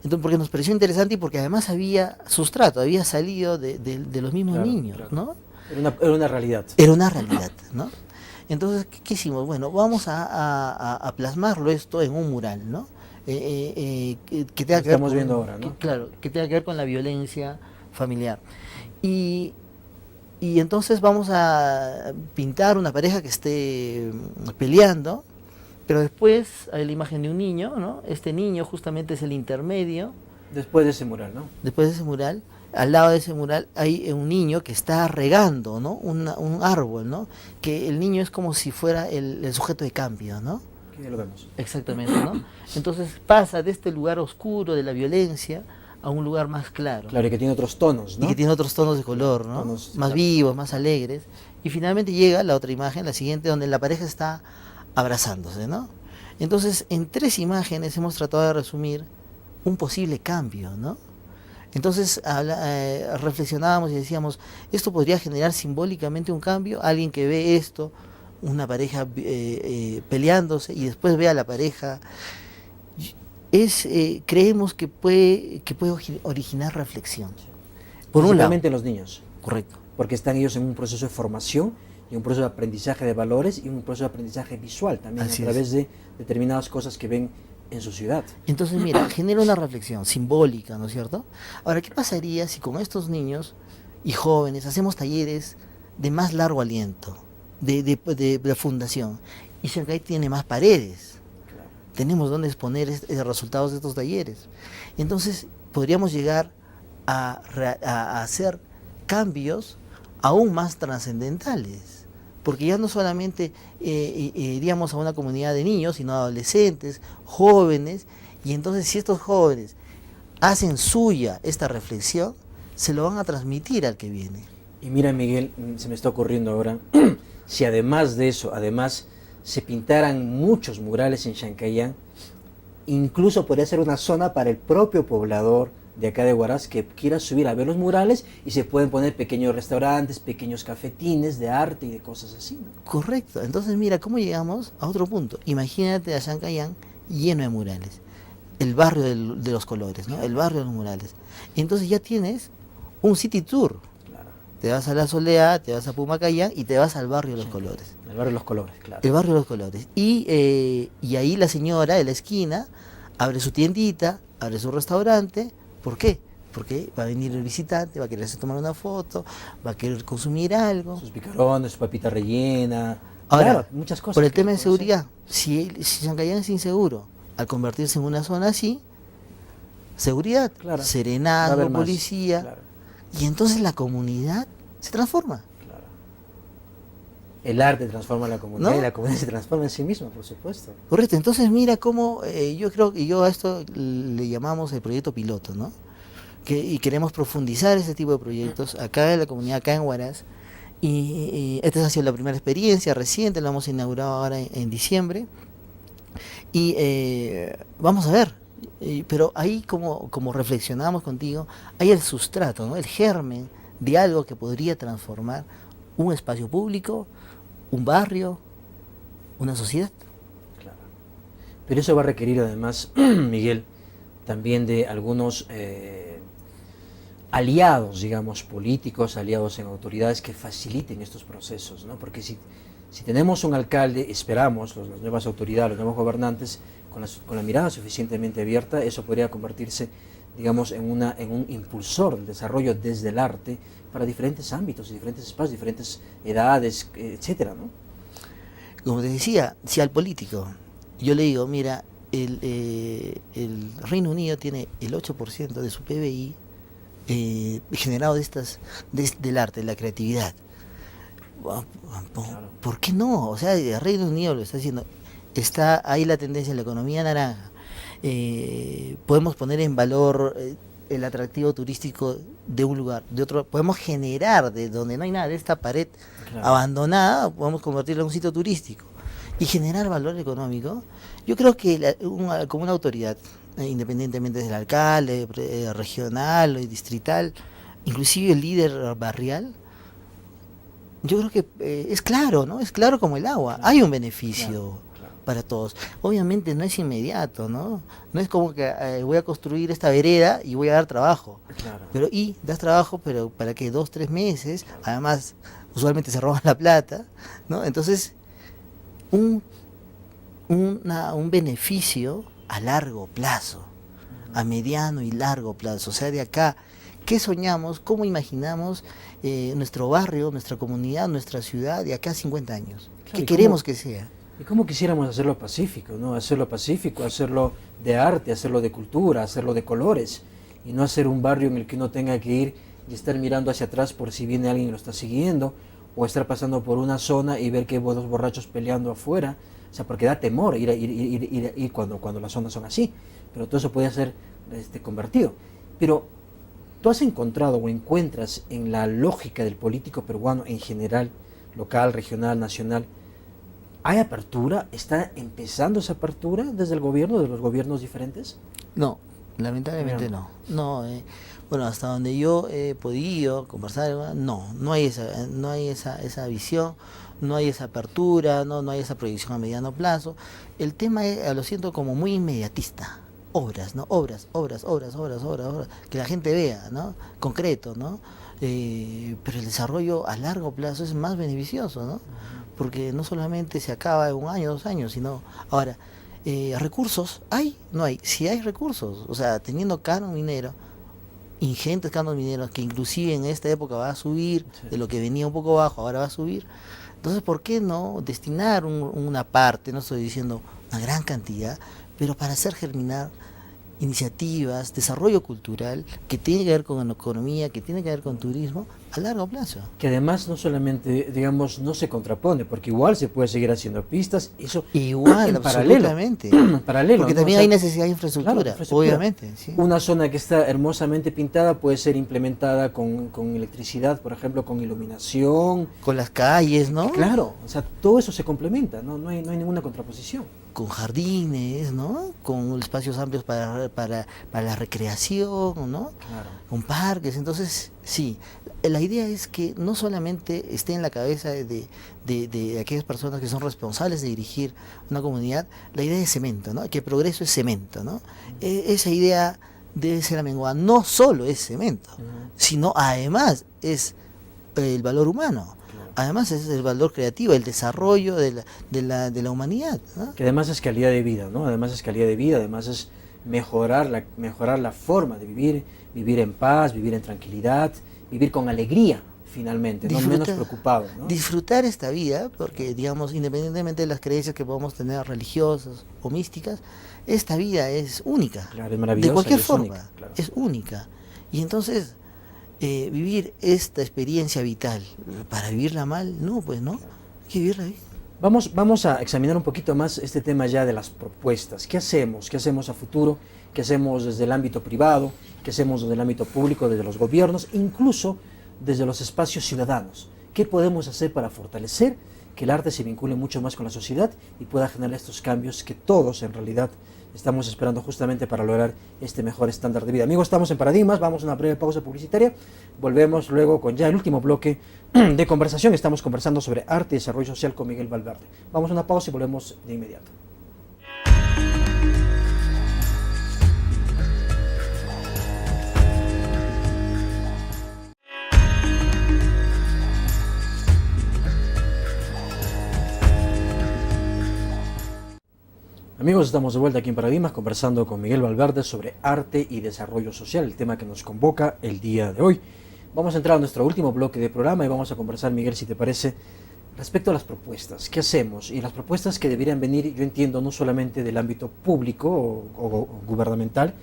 Entonces, porque nos pareció interesante y porque además había sustrato, había salido de los mismos Claro, niños, claro. ¿no? Era una realidad. Era una realidad, ¿no? Entonces, ¿qué hicimos? Bueno, vamos a plasmarlo esto en un mural, ¿no? Que tenga que ver Estamos viendo ahora, ¿no? claro, que tenga que ver con la violencia familiar. Y entonces vamos a pintar una pareja que esté peleando, pero después hay la imagen de un niño, ¿no? Este niño justamente es el intermedio. Después de ese mural, ¿no? Después de ese mural, al lado de ese mural hay un niño que está regando, ¿no? Un árbol, ¿no? Que el niño es como si fuera el sujeto de cambio, ¿no? Que ya lo vemos. Exactamente, ¿no? Entonces pasa de este lugar oscuro de la violencia a un lugar más claro. Claro, y que tiene otros tonos, ¿no? Y que tiene otros tonos de color, ¿no? Tonos, Más claro. vivos, más alegres. Y finalmente llega la otra imagen, la siguiente, donde la pareja está abrazándose, ¿no? Entonces, en 3 imágenes hemos tratado de resumir un posible cambio, ¿no? Entonces reflexionábamos y decíamos, esto podría generar simbólicamente un cambio, alguien que ve esto, una pareja peleándose y después ve a la pareja, creemos que puede originar reflexión. Por un lado, Principalmente en los niños, correcto. porque están ellos en un proceso de formación y un proceso de aprendizaje de valores y un proceso de aprendizaje visual también Así a través de determinadas cosas que ven en su ciudad. Entonces, mira, genera una reflexión simbólica, ¿no es cierto? Ahora, ¿qué pasaría si con estos niños y jóvenes hacemos talleres de más largo aliento, de fundación? Y Chancay tiene más paredes, Claro. tenemos donde exponer resultados de estos talleres. Entonces, podríamos llegar a hacer cambios aún más trascendentales, porque ya no solamente iríamos a una comunidad de niños, sino adolescentes, jóvenes, y entonces si estos jóvenes hacen suya esta reflexión, se lo van a transmitir al que viene. Y mira, Miguel, se me está ocurriendo ahora, si además de eso, además se pintaran muchos murales en Chancayán, incluso podría ser una zona para el propio poblador de acá de Huaraz que quiera subir a ver los murales y se pueden poner pequeños restaurantes, pequeños cafetines de arte y de cosas así, ¿no? Correcto. Entonces, mira, ¿cómo llegamos a otro punto? Imagínate a Chancayán lleno de murales. El barrio de los colores, ¿no? El barrio de los murales. Entonces ya tienes un city tour. Claro. Te vas a La Soleá, te vas a Pumacayán y te vas al barrio de los colores. El barrio de los colores, claro. El barrio de los colores. Y ahí la señora de la esquina abre su tiendita, abre su restaurante. ¿Por qué? Porque va a venir el visitante, va a quererse tomar una foto, va a querer consumir algo. Sus picarones, su papita rellena. Ahora, claro, muchas cosas. por el que tema de puede seguridad, si Chancayán es inseguro, al convertirse en una zona así, seguridad, Claro. Va a serenazgo, haber más, policía, claro, y entonces la comunidad se transforma. claro. El arte transforma a la comunidad ¿No? y la comunidad se transforma en sí misma, por supuesto. Correcto, entonces mira cómo yo creo que a esto le llamamos el proyecto piloto, ¿no? Y queremos profundizar ese tipo de proyectos acá en la comunidad, acá en Huaraz. Y esta ha sido la primera experiencia reciente, la hemos inaugurado ahora en diciembre. Y vamos a ver, pero ahí como reflexionamos contigo, hay el sustrato, ¿no? El germen de algo que podría transformar un espacio público, un barrio, una sociedad. Claro. Pero eso va a requerir además, Miguel, también de algunos aliados, digamos, políticos, aliados en autoridades que faciliten estos procesos, ¿no? Porque si tenemos un alcalde, esperamos, las nuevas autoridades, los nuevos gobernantes, con la mirada suficientemente abierta, eso podría convertirse, digamos, en un impulsor del desarrollo desde el arte para diferentes ámbitos, diferentes espacios, diferentes edades, etcétera, ¿no? Como te decía, si al político yo le digo, mira, el Reino Unido tiene el 8% de su PBI generado del arte, de la creatividad. ¿Por qué no? O sea, el Reino Unido lo está haciendo. Está ahí la tendencia en la economía naranja. Podemos poner en valor el atractivo turístico de un lugar, de otro. Podemos generar de donde no hay nada, de esta pared abandonada, podemos convertirla en un sitio turístico y generar valor económico. Yo creo que como una autoridad, independientemente del alcalde, regional y distrital, inclusive el líder barrial, yo creo que es claro, ¿no? Es claro como el agua. Hay un beneficio para todos. Obviamente no es inmediato, ¿no? No es como que voy a construir esta vereda y voy a dar trabajo. Pero das trabajo, pero para que 2, 3 meses, además usualmente se roban la plata, ¿no? Entonces, un beneficio a largo plazo, a mediano y largo plazo. O sea, de acá, ¿qué soñamos? ¿Cómo imaginamos nuestro barrio, nuestra comunidad, nuestra ciudad de acá a 50 años? Claro, ¿qué queremos que sea? Y cómo quisiéramos hacerlo pacífico, ¿no? Hacerlo pacífico, hacerlo de arte, hacerlo de cultura, hacerlo de colores, y no hacer un barrio en el que uno tenga que ir y estar mirando hacia atrás por si viene alguien y lo está siguiendo, o estar pasando por una zona y ver que hay dos borrachos peleando afuera. O sea, porque da temor ir cuando las zonas son así, pero todo eso puede ser convertido. Pero tú has encontrado o encuentras en la lógica del político peruano en general, local, regional, nacional, ¿hay apertura? ¿Está empezando esa apertura desde el gobierno, de los gobiernos diferentes? No, lamentablemente no. Bueno, hasta donde yo he podido conversar, no hay esa visión, no hay esa apertura, no hay esa proyección a mediano plazo. El tema lo siento como muy inmediatista. Obras, ¿no? Obras, que la gente vea, ¿no? Concreto, ¿no? Pero el desarrollo a largo plazo es más beneficioso, ¿no? Porque no solamente se acaba en 1 año, 2 años, sino ahora, recursos, ¿hay? No hay. Si hay recursos, o sea, teniendo canon minero, ingentes canos mineros, que inclusive en esta época va a subir, de lo que venía un poco bajo, ahora va a subir. Entonces, ¿por qué no destinar una parte, no estoy diciendo una gran cantidad, pero para hacer germinar iniciativas, desarrollo cultural, que tiene que ver con la economía, que tiene que ver con turismo, a largo plazo? Que además no solamente, digamos, no se contrapone, porque igual se puede seguir haciendo pistas, eso igual, en paralelo. Paralelo, porque también hay necesidad de infraestructura, obviamente. Sí. Una zona que está hermosamente pintada puede ser implementada con electricidad, por ejemplo, con iluminación. Con las calles, ¿no? Claro, o sea, todo eso se complementa, no hay ninguna contraposición. con jardines, ¿no? Con espacios amplios para la recreación, ¿no? Claro. Con parques. Entonces, sí, la idea es que no solamente esté en la cabeza de aquellas personas que son responsables de dirigir una comunidad, la idea de cemento, ¿no? Que progreso es cemento, ¿no? Esa idea debe ser amenguada. No solo es cemento, sino además es el valor humano. Además es el valor creativo, el desarrollo de la humanidad, ¿no? Que además es calidad de vida, ¿no? Además es calidad de vida, además es mejorar la forma de vivir, vivir en paz, vivir en tranquilidad, vivir con alegría, finalmente, no menos preocupado, ¿no? Disfrutar esta vida, porque digamos, independientemente de las creencias que podamos tener religiosas o místicas, esta vida es única. Claro, es maravillosa, de cualquier es forma, única, claro. es única. Y entonces, vivir esta experiencia vital, para vivirla mal, no, pues no, hay que vivirla bien. Vamos a examinar un poquito más este tema ya de las propuestas. ¿Qué hacemos? ¿Qué hacemos a futuro? ¿Qué hacemos desde el ámbito privado? ¿Qué hacemos desde el ámbito público, desde los gobiernos, incluso desde los espacios ciudadanos? ¿Qué podemos hacer para fortalecer que el arte se vincule mucho más con la sociedad y pueda generar estos cambios que todos en realidad estamos esperando justamente para lograr este mejor estándar de vida? Amigos, estamos en Paradigmas, vamos a una breve pausa publicitaria, volvemos luego con ya el último bloque de conversación. Estamos conversando sobre arte y desarrollo social con Miguel Valverde. Vamos a una pausa y volvemos de inmediato. Amigos, estamos de vuelta aquí en Paradigmas conversando con Miguel Valverde sobre arte y desarrollo social, el tema que nos convoca el día de hoy. Vamos a entrar a nuestro último bloque de programa y vamos a conversar, Miguel, si te parece, respecto a las propuestas. ¿Qué hacemos? Y las propuestas que deberían venir, yo entiendo, no solamente del ámbito público o gubernamental,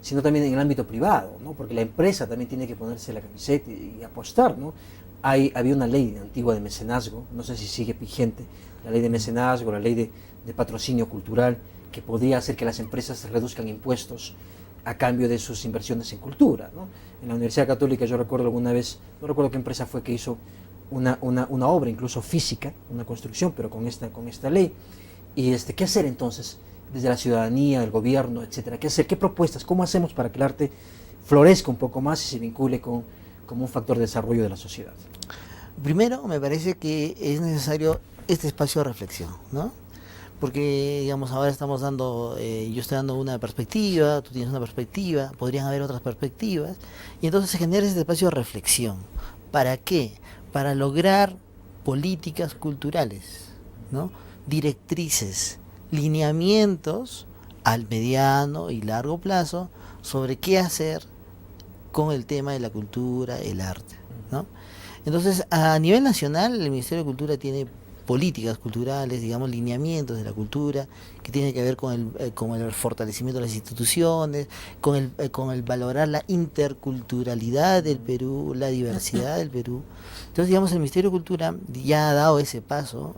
sino también en el ámbito privado, ¿no? Porque la empresa también tiene que ponerse la camiseta y apostar, ¿no? Había una ley antigua de mecenazgo, no sé si sigue vigente, la ley de mecenazgo, la ley de patrocinio cultural, que podría hacer que las empresas reduzcan impuestos a cambio de sus inversiones en cultura, ¿no? En la Universidad Católica yo recuerdo alguna vez, no recuerdo qué empresa fue que hizo una obra, incluso física, una construcción, pero con esta ley. Y ¿qué hacer entonces desde la ciudadanía, el gobierno, etcétera? ¿Qué hacer? ¿Qué propuestas? ¿Cómo hacemos para que el arte florezca un poco más y se vincule como un factor de desarrollo de la sociedad? Primero, me parece que es necesario este espacio de reflexión, ¿no? Porque, digamos, ahora estamos dando, yo estoy dando una perspectiva, tú tienes una perspectiva, podrían haber otras perspectivas, y entonces se genera este espacio de reflexión. ¿Para qué? Para lograr políticas culturales, ¿no? Directrices, lineamientos al mediano y largo plazo sobre qué hacer con el tema de la cultura, el arte, ¿no? Entonces, a nivel nacional, el Ministerio de Cultura tiene políticas culturales, digamos, lineamientos de la cultura, que tienen que ver con el fortalecimiento de las instituciones, con el valorar la interculturalidad del Perú, la diversidad del Perú. Entonces, digamos, el Ministerio de Cultura ya ha dado ese paso,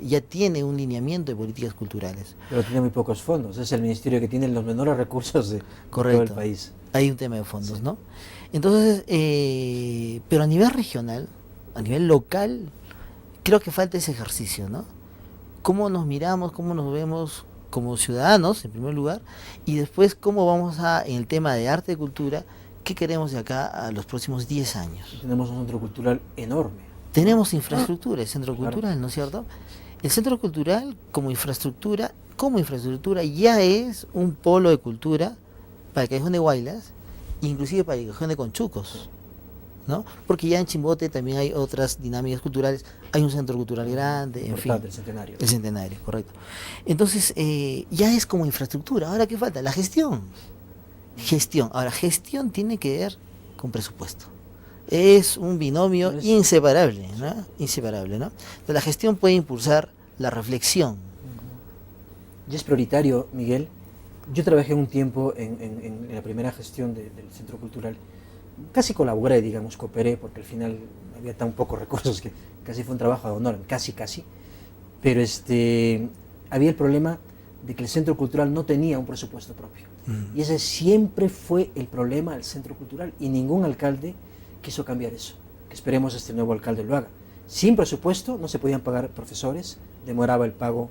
ya tiene un lineamiento de políticas culturales. Pero tiene muy pocos fondos, es el ministerio que tiene los menores recursos de todo el país. Hay un tema de fondos, sí, ¿no? Entonces, pero a nivel regional, a nivel local, creo que falta ese ejercicio, ¿no? Cómo nos miramos, cómo nos vemos como ciudadanos, en primer lugar, y después cómo vamos en el tema de arte y cultura, qué queremos de acá a los próximos 10 años. Tenemos un centro cultural enorme. Tenemos infraestructura, el centro cultural, ¿no es cierto? El centro cultural como infraestructura ya es un polo de cultura para el Callejón de Huaylas, inclusive para el Callejón de Conchucos, ¿no? Porque ya en Chimbote también hay otras dinámicas culturales, hay un centro cultural grande, en fin. El Centenario. El Centenario, correcto. Entonces, ya es como infraestructura. Ahora, ¿qué falta? La gestión. Ahora, gestión tiene que ver con presupuesto. Es un binomio inseparable, ¿no? Inseparable, ¿no? Entonces, la gestión puede impulsar la reflexión. Y es prioritario, Miguel. Yo trabajé un tiempo en la primera gestión del Centro Cultural. Casi colaboré, digamos, cooperé, porque al final había tan pocos recursos que casi fue un trabajo de honor, casi. Pero había el problema de que el Centro Cultural no tenía un presupuesto propio. Y ese siempre fue el problema del Centro Cultural, y ningún alcalde quiso cambiar eso. Que esperemos este nuevo alcalde lo haga. Sin presupuesto no se podían pagar profesores, demoraba el pago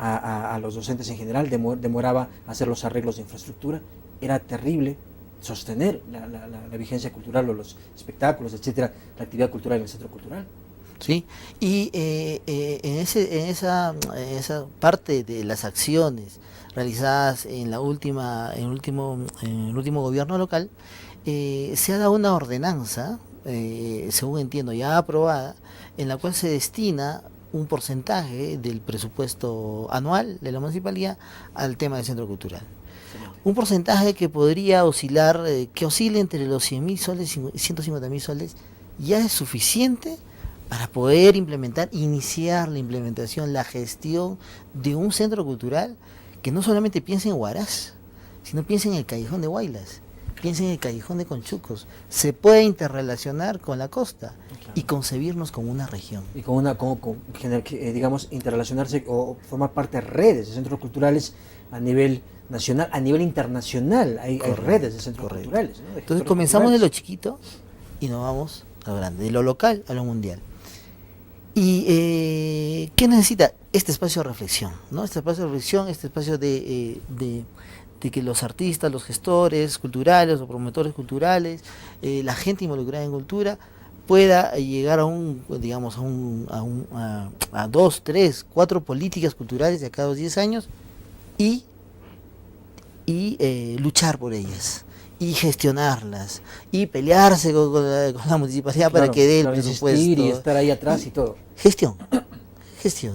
a los docentes en general, demoraba hacer los arreglos de infraestructura, era terrible sostener la vigencia cultural o los espectáculos, etcétera, la actividad cultural en el centro cultural. ¿Sí? Y en esa parte de las acciones realizadas en el último gobierno local, se ha dado una ordenanza, según entiendo, ya aprobada, en la cual se destina un porcentaje del presupuesto anual de la municipalidad al tema del centro cultural. Un porcentaje que podría oscilar, que oscile entre los 100.000 soles y 150.000 soles, ya es suficiente para poder iniciar la implementación, la gestión de un centro cultural que no solamente piense en Huaraz, sino piense en el Callejón de Huaylas, piense en el Callejón de Conchucos, se puede interrelacionar con la costa, claro, y concebirnos como una región. Y digamos, interrelacionarse o formar parte de redes de centros culturales a nivel nacional, a nivel internacional, hay redes de centros culturales, ¿no? Entonces comenzamos de lo chiquito y nos vamos a lo grande, de lo local a lo mundial. ¿Y qué necesita? Este espacio de reflexión, ¿no? Este espacio de reflexión, este espacio de que los artistas, los gestores culturales, los promotores culturales, la gente involucrada en cultura, pueda llegar a 2, 3, 4 políticas culturales de cada 10 años y luchar por ellas, y gestionarlas, y pelearse con la municipalidad, claro, para que dé el presupuesto. Y estar ahí atrás y todo. Gestión,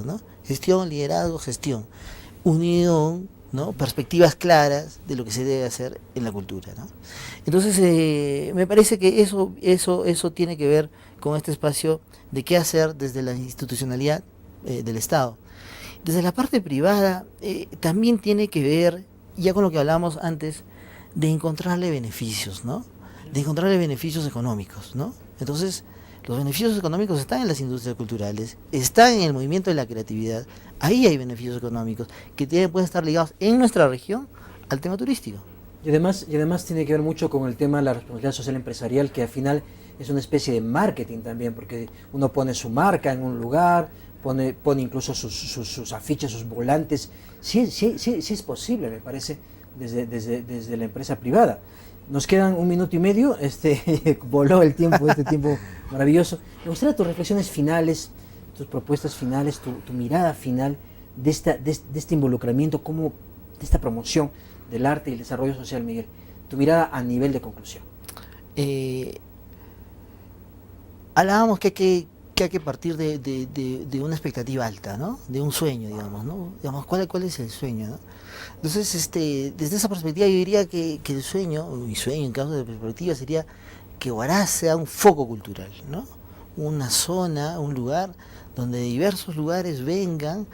¿no? Gestión, liderazgo, gestión. Unión, ¿no? Perspectivas claras de lo que se debe hacer en la cultura, ¿no? Entonces, me parece que eso tiene que ver con este espacio de qué hacer desde la institucionalidad del Estado. Desde la parte privada, también tiene que ver, ya con lo que hablábamos antes, de encontrarle beneficios, ¿no? De encontrarle beneficios económicos, ¿no? Entonces, los beneficios económicos están en las industrias culturales, están en el movimiento de la creatividad, ahí hay beneficios económicos que pueden estar ligados en nuestra región al tema turístico. Y además tiene que ver mucho con el tema de la responsabilidad social empresarial, que al final es una especie de marketing también, porque uno pone su marca en un lugar, pone incluso sus afiches, sus volantes. Sí es posible, me parece, desde la empresa privada. Nos quedan 1 minuto y medio, voló el tiempo, este tiempo maravilloso. Me gustaría tus reflexiones finales, tus propuestas finales, tu mirada final de este involucramiento, de esta promoción del arte y el desarrollo social, Miguel. Tu mirada a nivel de conclusión. Hablábamos que hay que partir de una expectativa alta, ¿no? De un sueño, digamos, ¿no? Digamos, ¿cuál es el sueño, ¿no? Entonces, desde esa perspectiva yo diría que el sueño, mi sueño en caso de perspectiva sería que Huaraz sea un foco cultural, ¿no? Una zona, un lugar donde diversos lugares vengan,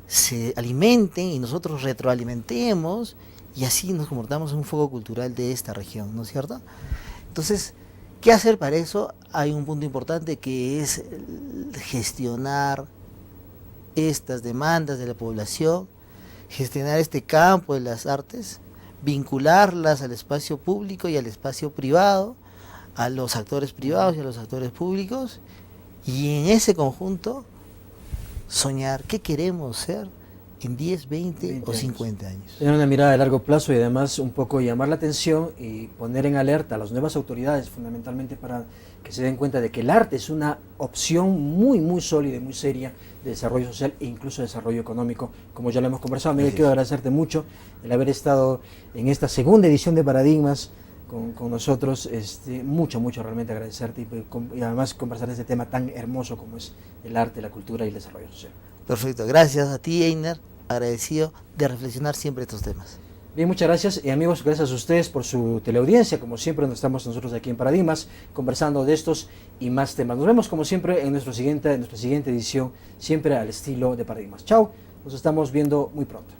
se alimenten y nosotros retroalimentemos y así nos convertamos en un foco cultural de esta región, ¿no es cierto? Entonces, ¿qué hacer para eso? Hay un punto importante que es gestionar estas demandas de la población, gestionar este campo de las artes, vincularlas al espacio público y al espacio privado, a los actores privados y a los actores públicos, y en ese conjunto soñar qué queremos ser en 10, 20 o 50 años. Tener una mirada de largo plazo y además un poco llamar la atención y poner en alerta a las nuevas autoridades, fundamentalmente para que se den cuenta de que el arte es una opción muy sólida y muy seria de desarrollo social e incluso desarrollo económico, como ya lo hemos conversado. Miguel, quiero agradecerte mucho el haber estado en esta segunda edición de Paradigmas con nosotros, mucho realmente agradecerte y además conversar de este tema tan hermoso como es el arte, la cultura y el desarrollo social. Perfecto, gracias a ti, Einer, agradecido de reflexionar siempre estos temas. Bien, muchas gracias y amigos, gracias a ustedes por su teleaudiencia. Como siempre, estamos nosotros aquí en Paradigmas conversando de estos y más temas. Nos vemos como siempre en nuestra siguiente edición, siempre al estilo de Paradigmas. Chao, nos estamos viendo muy pronto.